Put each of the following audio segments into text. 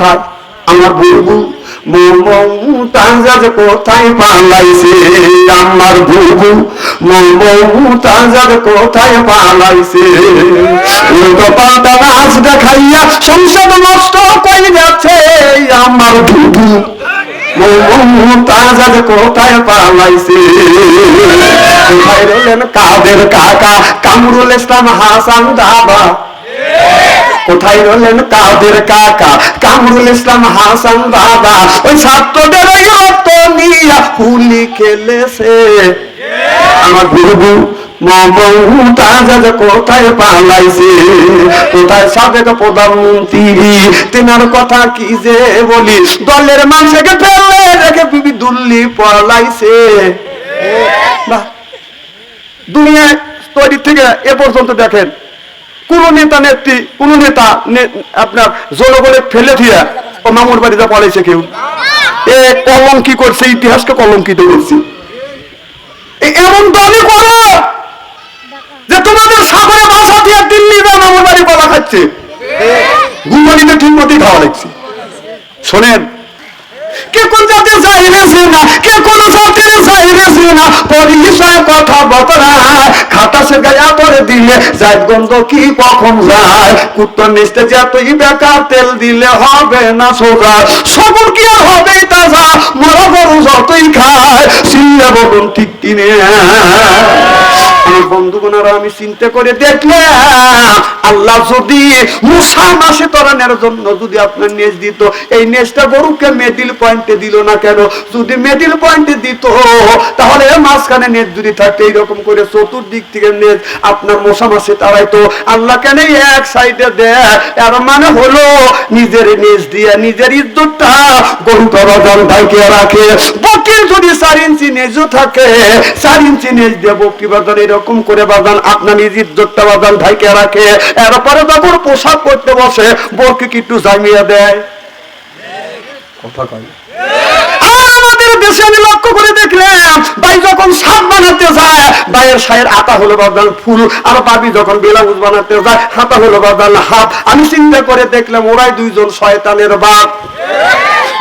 কোথায়? আমার বুবু মমতাজ কোথায় পালাইছে? আমার বুবু মমতাজ কোথায় পালাইছে? উল্টো পাল্টা নাচ দেখাইয়া সংসার নষ্ট করে যাচ্ছে আমার বুবু মমতাজ কোথায় পালাইছে? কোথায় রইলেন কাদের কাকা কামরুল ইসলাম হাসান দাদা? কোথায় রইলেন কাদের কাকা কামরুল ইসলাম হাসান দাদা? ওই ছাত্রদের রক্ত নিয়া হুলি খেলেছে আমার বুবু মমতাজ কোথায় পালাইছে? কোথায় সাবেক প্রধানমন্ত্রী তেনার কথা কি যে বলি, দলের মানুষকে ফেলে রেখে বিবি দুল্লি পলাইছে। দুনিয়ায় তৈরি থেকে এ পর্যন্ত দেখেন কোন নেতা নেত্রী কোন নেতা আপনার জনগণে ফেলে দিয়ে ও মামুর বাড়িতে পলাইছে কেউ? এ কলঙ্কি করছে, ইতিহাসকে কলঙ্কিত করছে। এমন দাবি করো যে তোমাদের সাগরে বাসা দিয়ে দিল্লি বা মামুর বাড়ি কলা খাচ্ছে, গুমানিতে ঠিক মতোই খাওয়া লাগছে। শোনেন, কে কোন জাতির চাইবেছে না, কে কোন জাতির চাইবেছে না, পরিচয় কথা বতরা খাটাসে গায়া করে দিলে যায় গন্ধ কি কখন যায়, কুত্তর নিচতে যতই বেকার তেল দিলে হবে না সোজা, সবর কি আর হবে তাজা, মরা গরু যতই খায় চিনলে বলুন ঠিক কিনে। আমার বন্ধুগণরা আমি চিন্তা করে দেখলাম আল্লাহ যদি মুসা মাসে তরানোর জন্য যদি আপনার নেজ দিত, এই নেজটা গরুকে মিডল পয়েন্টে দিল না কেন? যদি মিডল পয়েন্টে দিত তাহলে মাঝখানে নেজ যদি থাকতো এইরকম করে চতুর্দিক থেকে নেজ আপনার মশা মাসে তাড়াইতো। আল্লাহ কেন এক সাইডে দেয়? এর মানে হলো নিজের নেজ দিয়ে নিজের ইজ্জতটা গরুটা বাজান ঢাকিয়ে রাখে। বকির যদি 4 ইঞ্চি নেজও থাকে, 4 ইঞ্চি নেজ দিয়ে বকি বাজান এরকম করে বাজান আপনার নিজ ইজ্জতটা বাজান ঢাকিয়ে রাখে। এরপরে যখন পোশাক করতে বসে বরকে কি একটু জামিয়ে দেয়? কথা কয় আমাদের দেশে আমি লক্ষ্য করে দেখলাম ভাই যখন শাক বানাতে যায় ভাইয়ের শায়ের আতা হলো বাদান ফুল, আর বাবি যখন ব্লাউজ বানাতে যায় হাতা হলো বাদান হাত। আমি চিন্তা করে দেখলাম ওরাই দুইজন শয়তানের বাপ।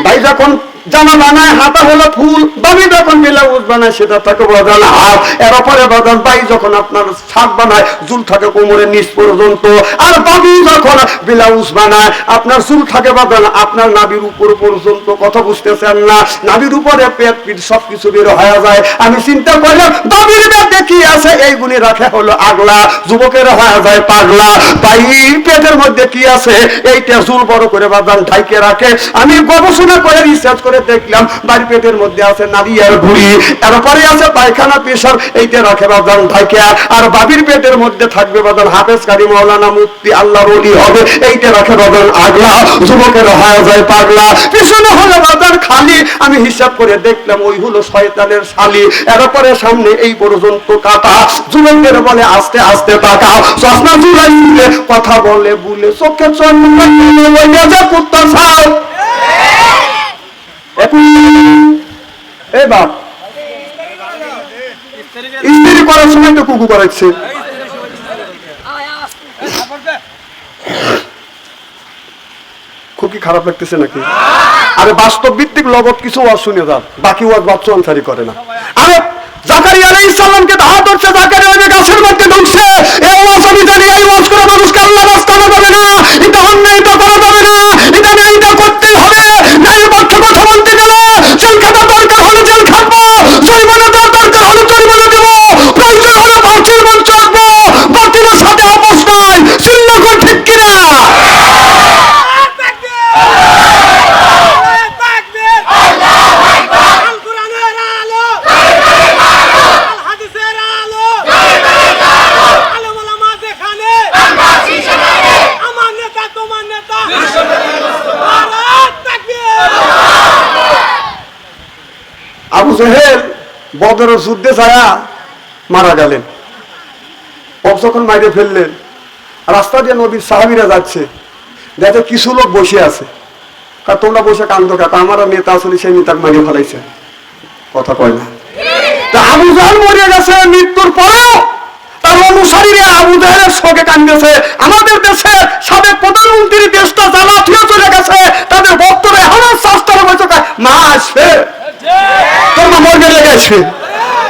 ভাই যখন জামা বানায় হাতা হলো ফুল, বাবি যখন ব্লাউজ বানায় সেটা থাকে বাদান হাত। এরপরে বাদান ভাই যখন আপনার শাক বানায় চুল থাকে কোমরের নিচ পর্যন্ত, আর বাবি যখন ব্লাউজ বানায় আপনার চুল থাকে বাদান আপনার নাভির উপর পর্যন্ত। কথা বুঝতেছেন না? নাভির উপরে পেট পিঠ সবকিছু বের হয়ে যায়। আমি চিন্তা করলাম বাবির পেটে কি আছে এইগুলি রাখা হলো আগলা, যুবকের হয়ে যায় পাগলা। ভাই পেটের মধ্যে কি আছে এইটা চুল বড় করে বাদান ঢাইকে রাখে। আমি গবেষণা করে রিসার্চ করে দেখলাম বাড়ি পেটের মধ্যে আছে নারীর ভুড়ি, তারপরে আছে পায়খানা পেশাব, এইটা রাখে বাদান ঢাইকে। আর বাবির পেটের মধ্যে থাকবে বাদান হাফেজ কারি মাওলানা মুফতি আল্লাহর ওলি হবে, এইটা রাখে বাদান আগলা, যুবকের হয়ে যায় পাগলা। পিছনে হলো বাদান খালি। আমি হিসাব করে দেখলাম ওই হলো শয়তানের শালি। এরপরে সামনে এই পর্যন্ত কাটা। যুবকের বলে আস্তে আস্তে তাকাও, চশমা ঝুলাই দিলে কথা বলে বুলে চোখে চন্দ্র কুত্তা ছাও। এই বাপ স্ত্রী করার সময় তো কুকু করাচ্ছে। খুব কি খারাপ লাগতেছে নাকি? আরে বাস্তব ভিত্তিক লগত কিছু ওয়াজ শুনে যান, বাকি ওয়াজ বাচ্চা আনসারি করে না। আরে জাকারিয়া আলাইহিস সালামকে দাওয়াত করছে, জাকারিয়া ওই গাছের মধ্যে ঢুকছে। এই ওয়াজ আমি জানি, এই ওয়াজ করে মানুষকে আল্লাহ রাস্তা পাবে না, এটা অন্যায় তো করা যাবে না, এটা ন্যায়টা করতেই হবে। ন্যায়ের পক্ষে কথা বলতে গেলে জেল খাটা দরকার হলে জেল খাটবো, জরিমানা দরকার হলে জরিমানা দেবো, প্রয়োজন হলে বাঁচির মঞ্চ আঁকবো, বাতিলের সাথে আপোষ নয়। চিন্তা কর ঠিক কিনা? আবু জেহেল বদরের যুদ্ধে ছায়া মারা গেলেন। যখন মাইরে ফেললেন, রাস্তা দিয়ে নবীর সাহাবীরা যাচ্ছে, দেখে কিছু লোক বসে আছে। তোমরা বসে কান্দ কাকা, আমার নেতা আসলে সেই নেতাকে মারিয়ে ফেলাইছে। কথা কয় না? তা আবু জেহেল মরে গেছে, মৃত্যুর পরেও তার অনুসারীরা আবু জেহেলের শোকে কান্দেছে। আমাদের দেশে সাবেক প্রধানমন্ত্রী দেশটা জ্বালা থুয়ে চলে গেছে, তাদের দিয়েছে।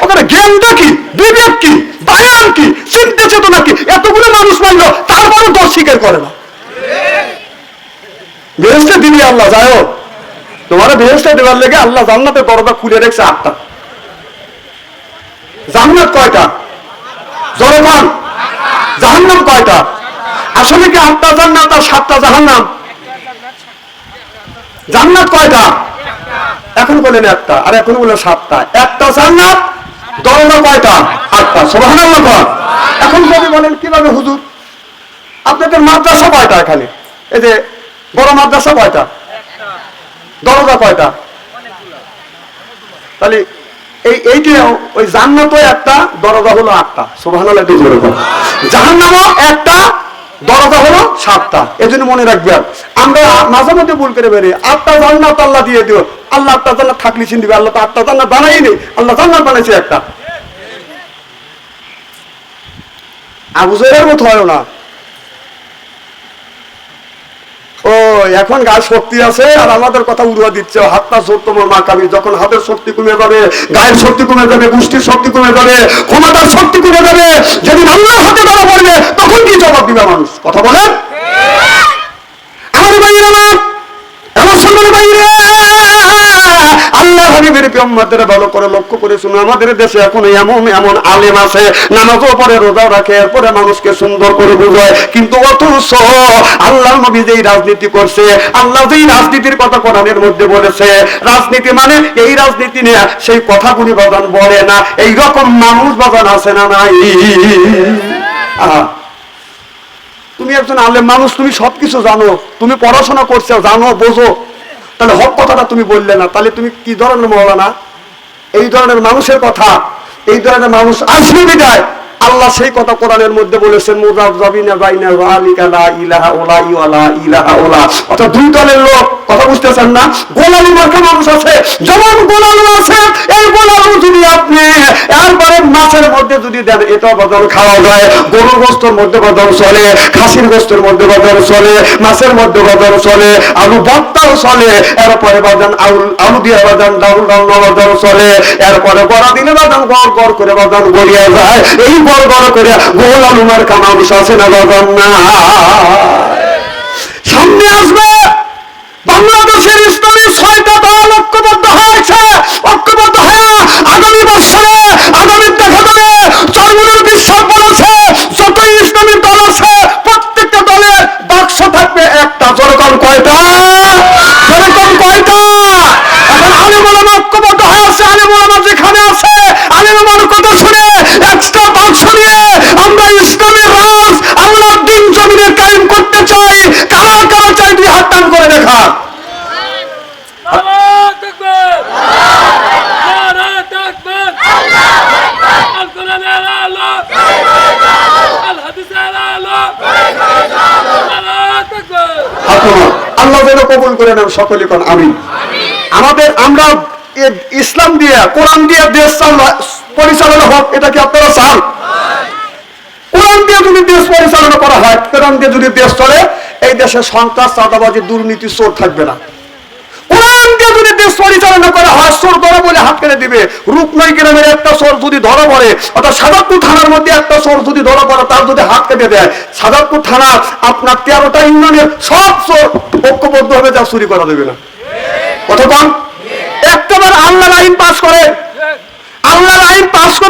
ওখানে জ্ঞানটা কি, বিবেক কি, বায়ান কি, চিন্তা চেতনা কি, এতগুলো মানুষ মানলো তারপরও দোষ স্বীকার করে না। বেহেশতে দিবি আল্লাহ, যাই হোক তোমার বেহেশতে দেওয়ার লেগে আল্লাহ জান্নাতের দরজা খুলে রেখেছে 8টা। জান্নাত কয়টা? জনগণ, জাহান্নাম কয়টা? আসলে কি 8টা জান্নাত আর 7টা জাহান্নাম? জান্নাত কয়টা? এখন বলেন একটা, আর এখন বলে 7টা। একটা জান্নাত, দরজা কয়টা? 8টা। সুবহানাল্লাহ। এখন যদি বলেন কিভাবে হুজুর আপনাদের মাদ্রাসা কয়টা? এখানে এই যে বড় মাদ্রাসা কয়টা? দরজা কয়টা? তাহলে এইটা ওই জান্নাতও একটা, দরজা হলো 8টা। সুবহানাল্লাহ। জাহান্নামও একটা, দরজা হলো 7টা। এজন্য মনে রাখবেন, আমরা মাঝে মধ্যে ভুল করে বেরিয়ে 8টা জান্নাত আল্লাহ দিয়ে দিও। আল্লাহ 8টা জান্নাত থাকলে চিন দিবে, আল্লাহ তো 8টা জান্নাত বানাইনি, আল্লাহ জান্নাত বানাইছে একটা। আবু জেহেলের মতো হয় না। ও এখন গায়ে শক্তি আছে আর আমাদের কথা উড়িয়ে দিচ্ছে, হাতটা ছোট তোমার মা কাবি। যখন হাতের শক্তি কমে যাবে, গায়ের শক্তি কমে যাবে, গোষ্ঠীর শক্তি কমে যাবে, ক্ষমতার শক্তি কমে যাবে, যেদিন আল্লাহর হাতে ধরা পড়বে তখন কি জবাব দিবে মানুষ? কথা বলেন। আমার ভাইয়ের আমার এমন সুন্দর ভাইরে, আল্লাহ হাবিবের উম্মতেরা ভালো করে লক্ষ্য করে শুনো। আমাদের দেশে এখন এমন এমন আলেম আছে, নামাজও পড়ে, রোজাও রাখে, এরপরে মানুষকে সুন্দর করে বুঝায়, কিন্তু অথচ আল্লাহ নবী যেই রাজনীতি করছে, আল্লাহ যেই রাজনীতির কথা কোরআনের মধ্যে বলেছে, রাজনীতি মানে এই রাজনীতি নিয়ে সেই কথাগুলি বাজান বলে না। এই রকম মানুষ বাজান আছে না নাই? তুমি একজন আলেম মানুষ, তুমি সবকিছু জানো, তুমি পড়াশোনা করছো, জানো, বোঝো, তাহলে হক কথাটা তুমি বললে না, তাহলে তুমি কি ধরনের মওলানা? এই ধরনের মানুষের কথা, এই ধরনের মানুষ আসবে বিদায় আল্লাহ সেই কথা কোরআনের মধ্যে বলেছেন, মুযাবযাবিনা বাইনা যালিকা লা ইলাহা ইল্লা ওয়া লা ইলাহা ইল্লা। অর্থাৎ দুই দলের লোক, কথা বুঝতেছেন না? গোলামি মার্কা মানুষ আছে, যেমন গোলামি আছে, এই গোলামি যদি আপনি এরপরে মাছের মধ্যে যদি দেন, এটা বাজার খাওয়া যায়, গরুর গোশতের মধ্যে বাজার চলে, খাসির গোশতের মধ্যে বাজার চলে, মাছের মধ্যে বাজার চলে, আলু ভর্তাও চলে, এরপরে বাজান আলু দিয়ে বাজান ডাউল রান্না বাজার চলে, এরপরে বড়া দিলে বাজান গড় গড় করে বাজান গড়িয়ে যায়। এই বড় বড় করে গোল আলু মার্কা মানুষ আছে না বাজান? না। সামনে আসবে বাংলাদেশের ইসলামী 6টা দল ঐক্যবদ্ধ হয়েছে, ঐক্যবদ্ধ হয়ে আগামী বছরে আগামী দেখা যাবে চরমুনুর বিশ্বাস বলেছে যতই ইসলামী দল আছে প্রত্যেকটা দলের বাক্স থাকবে একটা। জনগণ কয়টা? জনগণ কয়টা? এখন আলেম ওলামা ঐক্যবদ্ধ হয়ে আছে, আলেম ওলামা যেখানে আছে আলেম ওলামার কথা শুনে একটা বাক্স নিয়ে আমরা ইসলামী রাজ আল্লাহর দিন জমিনে কায়েম করতে চাই। কারা কারা চাই দুই হাত টান করে দেখা। আল্লাহ যেন কবুল করে নেন, সকলে কোন আমিন। আমরা ইসলাম দিয়ে, কোরআন দিয়ে দেশ পরিচালনা হোক, এটা কি আপনারা চান? কোরআন দিয়ে যদি দেশ পরিচালনা করা হয়, কোরআন দিয়ে যদি দেশ চলে, এই দেশে সন্ত্রাস, চাঁদাবাজি, দুর্নীতি, চোর থাকবে না। কোরআন দিয়ে যদি দেশ পরিচালনা করা হয়, চোর ধরা বলে হাত কেটে দিবে। রূপনৈ গ্রামের একটা চোর যদি ধরা পড়ে, অর্থাৎ সাজাদপুর থানার মধ্যে একটা চোর যদি ধরা পড়ে, তার যদি হাত কেটে দেয়, সাজাদপুর থানার আপনার 13টা ইউনিয়নের সব চোর ঐক্যবদ্ধ হবে, যা চুরি করা দেবে না। কতক্ষণ? একটাবার আল্লাহর আইন পাস করে, আল্লাহর আইন পাস করে